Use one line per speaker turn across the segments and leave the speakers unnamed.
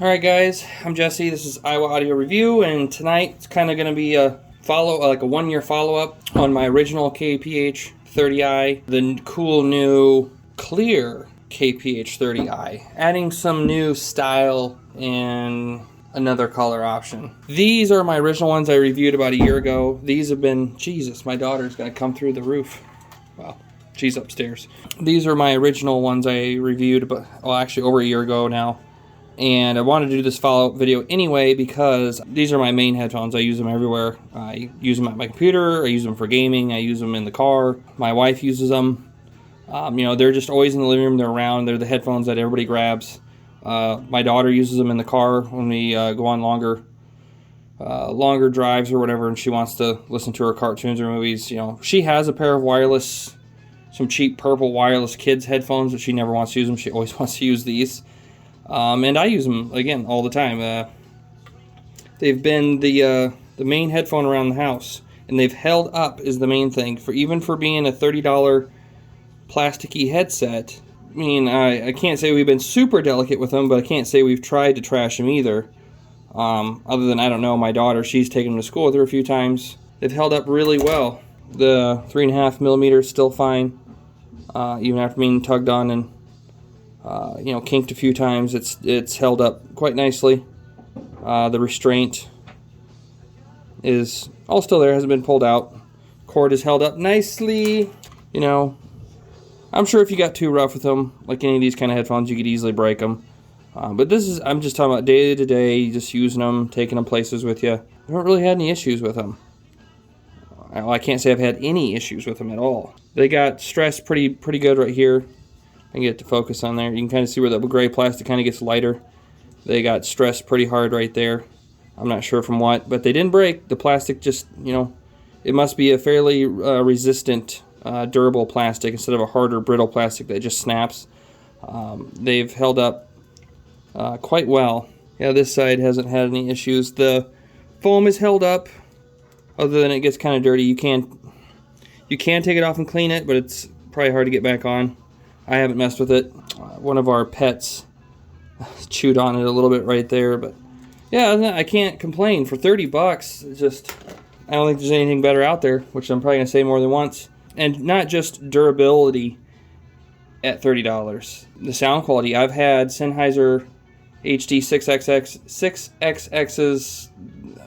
Alright guys, I'm Jesse, this is Iowa Audio Review, and tonight it's kind of going to be a like a 1 year follow-up on my original KPH30i, the cool new clear KPH30i, adding some new style and another color option. These are my original ones I reviewed about a year ago. These have been, Jesus, my daughter's going to come through the roof. Wow, she's upstairs. These are my original ones I reviewed about, well, actually over a year ago now. And I wanted to do this follow-up video anyway because these are my main headphones. I use them everywhere. I use them at my computer, I use them for gaming, I use them in the car. My wife uses them. You know, they're just always in the living room, they're around, they're the headphones that everybody grabs. My daughter uses them in the car when we go on longer drives or whatever, and she wants to listen to her cartoons or movies. You know, she has a pair of wireless, some cheap purple wireless kids headphones, but she never wants to use them. She always wants to use these. And I use them, again, all the time. They've been the main headphone around the house, and they've held up is the main thing. Even for being a $30 plasticky headset, I mean, I can't say we've been super delicate with them, but I can't say we've tried to trash them either. Other than, I don't know, my daughter, she's taken them to school with her a few times. They've held up really well. The 3.5mm is still fine, even after being tugged on and you know, kinked a few times. It's held up quite nicely. The restraint is all still there, hasn't been pulled out. Cord is held up nicely. You know, I'm sure if you got too rough with them, like any of these kind of headphones, you could easily break them. But this is, I'm just talking about day to day, just using them, taking them places with you. I haven't really had any issues with them. I can't say I've had any issues with them at all. They got stressed pretty good right here. I can get to focus on there. You can kind of see where the gray plastic kind of gets lighter. They got stressed pretty hard right there. I'm not sure from what, but they didn't break. The plastic just, you know, it must be a fairly resistant, durable plastic instead of a harder, brittle plastic that just snaps. They've held up quite well. Yeah, this side hasn't had any issues. The foam is held up, other than it gets kind of dirty. You can take it off and clean it, but it's probably hard to get back on. I haven't messed with it. One of our pets chewed on it a little bit right there, but yeah, I can't complain. For 30 bucks, it's just, I don't think there's anything better out there, which I'm probably going to say more than once. And not just durability at $30. The sound quality, I've had Sennheiser HD 6XX's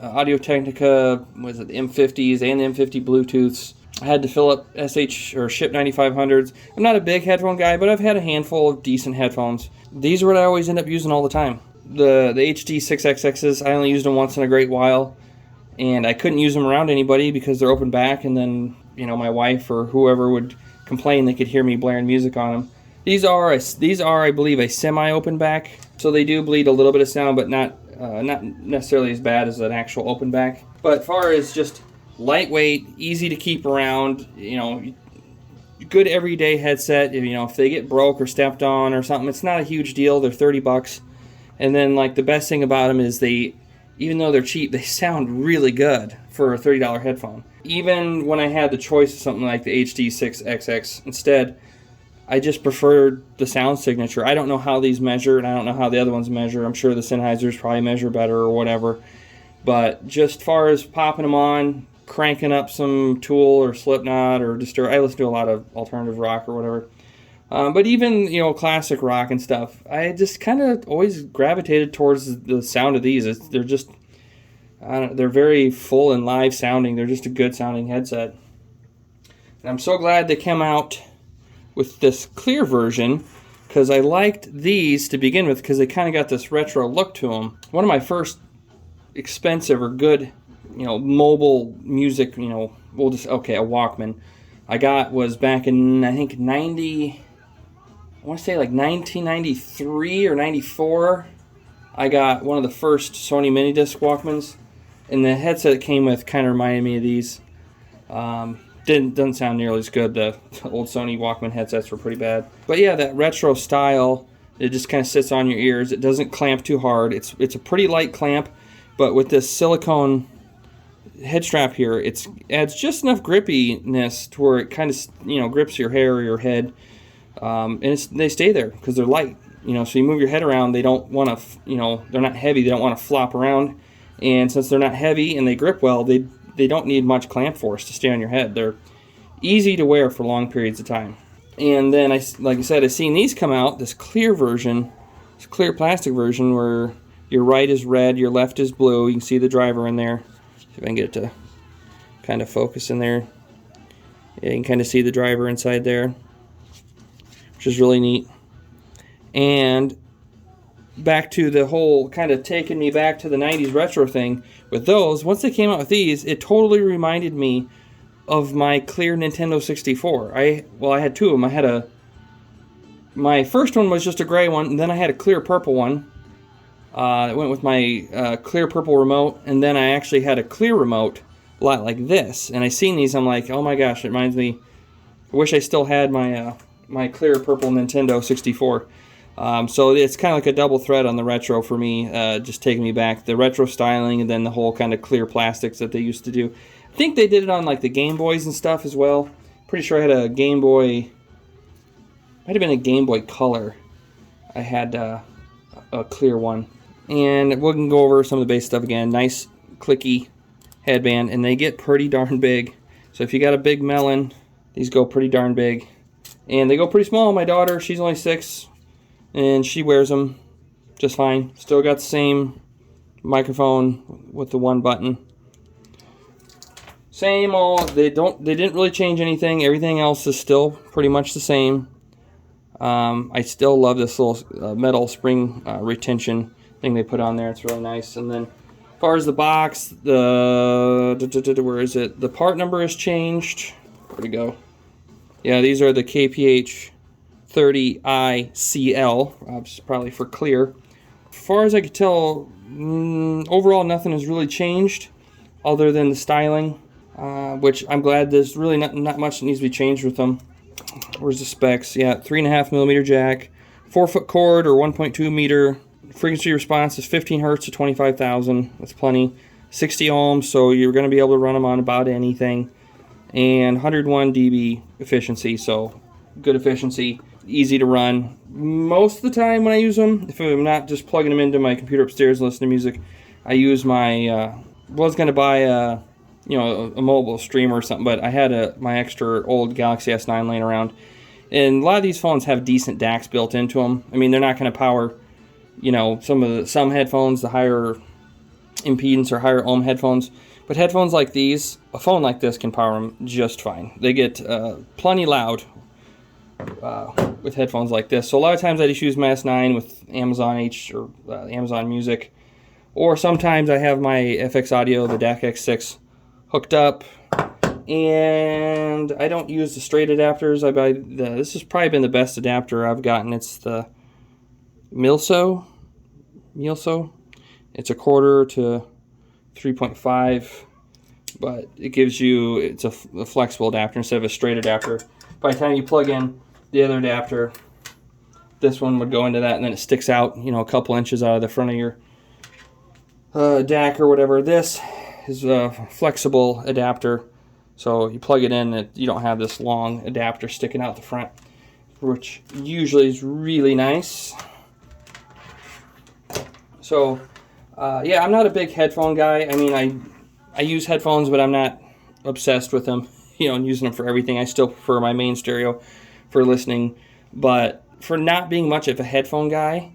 Audio-Technica, was it the M50s and the M50 Bluetooths. I had to fill up SH or Ship 9500s. I'm not a big headphone guy, but I've had a handful of decent headphones. These are what I always end up using all the time. The HD 6XXs, I only used them once in a great while, and I couldn't use them around anybody because they're open back, and then, you know, my wife or whoever would complain they could hear me blaring music on them. These are, I believe, a semi-open back, so they do bleed a little bit of sound, but not necessarily as bad as an actual open back. But as far as just lightweight, easy to keep around, you know, good everyday headset. You know, if they get broke or stepped on or something, it's not a huge deal. They're 30 bucks. And then, like, the best thing about them is even though they're cheap, they sound really good for a $30 headphone. Even when I had the choice of something like the HD 6XX instead, I just preferred the sound signature. I don't know how these measure, and I don't know how the other ones measure. I'm sure the Sennheisers probably measure better or whatever. But just far as popping them on, cranking up some Tool or Slipknot or Disturbed. I listen to a lot of alternative rock or whatever. But even, you know, classic rock and stuff, I just kind of always gravitated towards the sound of these. They're just, they're very full and live sounding. They're just a good sounding headset. And I'm so glad they came out with this clear version, because I liked these to begin with because they kind of got this retro look to them. One of my first expensive or good, you know, mobile music, you know, a Walkman I got was back in, I think, I want to say like 1993 or 94. I got one of the first Sony mini disc Walkmans, and the headset it came with kind of reminded me of these. Doesn't sound nearly as good. The old Sony Walkman headsets were pretty bad. But yeah, that retro style, it just kind of sits on your ears. It doesn't clamp too hard. It's a pretty light clamp, but with this silicone head strap here, it adds just enough grippiness to where it kind of, you know, grips your hair or your head, and they stay there because they're light. You know, so you move your head around, they don't want to, you know, they're not heavy, they don't want to flop around. And since they're not heavy and they grip well, they don't need much clamp force to stay on your head. They're easy to wear for long periods of time. And then, like I said, I've seen these come out, this clear version, this clear plastic version where your right is red, your left is blue. You can see the driver in there. See if I can get it to kind of focus in there. Yeah, you can kind of see the driver inside there, which is really neat. And back to the whole kind of taking me back to the 90s retro thing with those, once they came out with these, it totally reminded me of my clear Nintendo 64. I had two of them. My first one was just a gray one, and then I had a clear purple one. It went with my clear purple remote, and then I actually had a clear remote, a lot like this. And I seen these, I'm like, oh my gosh, it reminds me. I wish I still had my my clear purple Nintendo 64. So it's kind of like a double thread on the retro for me, just taking me back. The retro styling and then the whole kind of clear plastics that they used to do. I think they did it on like the Game Boys and stuff as well. Pretty sure I had a Game Boy, might have been a Game Boy Color. I had a clear one. And we can go over some of the base stuff again. Nice clicky headband, and they get pretty darn big. So if you got a big melon, these go pretty darn big. And they go pretty small. My daughter, she's only 6. And she wears them just fine. Still got the same microphone with the one button. Same old. They didn't really change anything. Everything else is still pretty much the same. I still love this little metal spring retention thing they put on there. It's really nice. And then as far as the box, where is it? The part number has changed. Where'd it go? Yeah, these are the KPH30i CL, probably for clear. As far as I could tell, overall nothing has really changed other than the styling, which I'm glad there's really not much that needs to be changed with them. Where's the specs? Yeah, 3.5mm jack, 4-foot cord or 1.2 meter. Frequency response is 15 hertz to 25,000. That's plenty. 60 ohms, so you're going to be able to run them on about anything. And 101 dB efficiency, so good efficiency, easy to run. Most of the time when I use them, if I'm not just plugging them into my computer upstairs and listening to music, I use my, was going to buy a mobile streamer or something, but I had my extra old Galaxy S9 laying around. And a lot of these phones have decent DACs built into them. I mean, they're not going to power, some headphones, the higher impedance or higher ohm headphones. But headphones like these, a phone like this can power them just fine. They get plenty loud with headphones like this. So a lot of times I just use my S9 with Amazon Amazon Music. Or sometimes I have my FX Audio, the DAC X6, hooked up. And I don't use the straight adapters. This has probably been the best adapter I've gotten. It's the Milso. It's a 1/4 to 3.5, but it's a flexible adapter instead of a straight adapter. By the time you plug in the other adapter, this one would go into that, and then it sticks out, a couple inches out of the front of your DAC or whatever. This is a flexible adapter, so you plug it in, and you don't have this long adapter sticking out the front, which usually is really nice. So, yeah, I'm not a big headphone guy. I mean, I use headphones, but I'm not obsessed with them, and using them for everything. I still prefer my main stereo for listening. But for not being much of a headphone guy,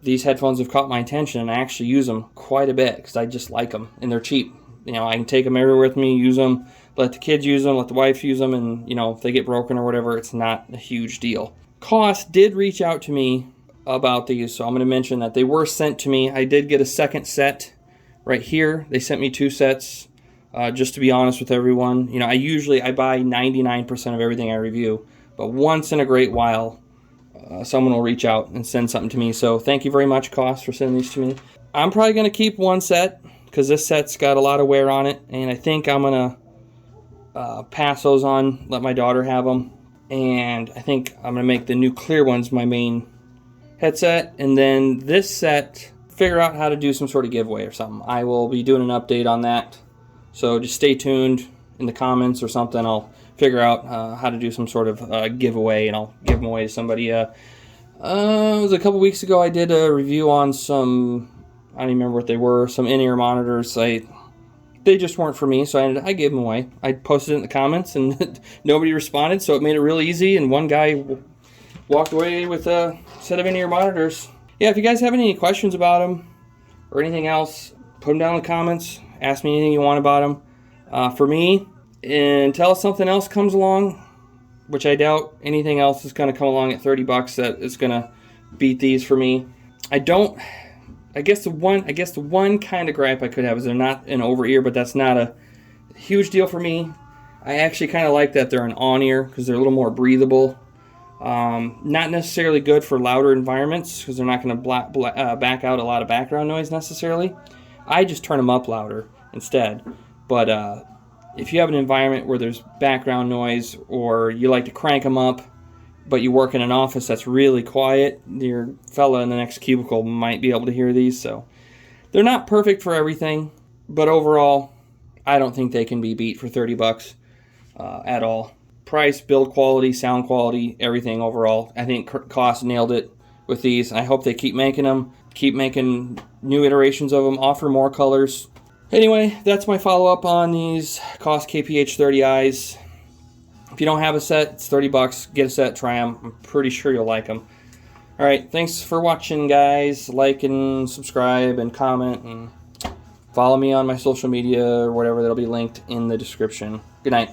these headphones have caught my attention, and I actually use them quite a bit because I just like them, and they're cheap. I can take them everywhere with me, use them, let the kids use them, let the wife use them, and, if they get broken or whatever, it's not a huge deal. Koss did reach out to me about these, so I'm going to mention that they were sent to me. I did get a second set right here. They sent me 2 sets, just to be honest with everyone. I buy 99% of everything I review, but once in a great while, someone will reach out and send something to me. So thank you very much, Koss, for sending these to me. I'm probably going to keep one set because this set's got a lot of wear on it, and I think I'm going to pass those on, let my daughter have them, and I think I'm going to make the new clear ones my main headset, and then this set, figure out how to do some sort of giveaway or something. I will be doing an update on that, so just stay tuned in the comments or something. I'll figure out how to do some sort of giveaway, and I'll give them away to somebody. It was a couple weeks ago. I did a review on some, I don't even remember what they were, some in-ear monitors. They just weren't for me, so I gave them away. I posted it in the comments, and nobody responded, so it made it real easy, and one guy walked away with a set of in-ear monitors. Yeah, if you guys have any questions about them or anything else, put them down in the comments. Ask me anything you want about them. For me, until something else comes along, which I doubt anything else is going to come along at $30 that is going to beat these for me. I guess the one kind of gripe I could have is they're not an over-ear, but that's not a huge deal for me. I actually kind of like that they're an on-ear because they're a little more breathable. Not necessarily good for louder environments because they're not going to back out a lot of background noise necessarily. I just turn them up louder instead. But if you have an environment where there's background noise or you like to crank them up, but you work in an office that's really quiet, your fella in the next cubicle might be able to hear these. So they're not perfect for everything, but overall, I don't think they can be beat for $30 at all. Price, build quality, sound quality, everything overall. I think Koss nailed it with these. I hope they keep making them, keep making new iterations of them, offer more colors. Anyway, that's my follow-up on these Koss KPH30i's. If you don't have a set, it's $30. Get a set, try them. I'm pretty sure you'll like them. All right, thanks for watching, guys. Like and subscribe and comment and follow me on my social media or whatever. That'll be linked in the description. Good night.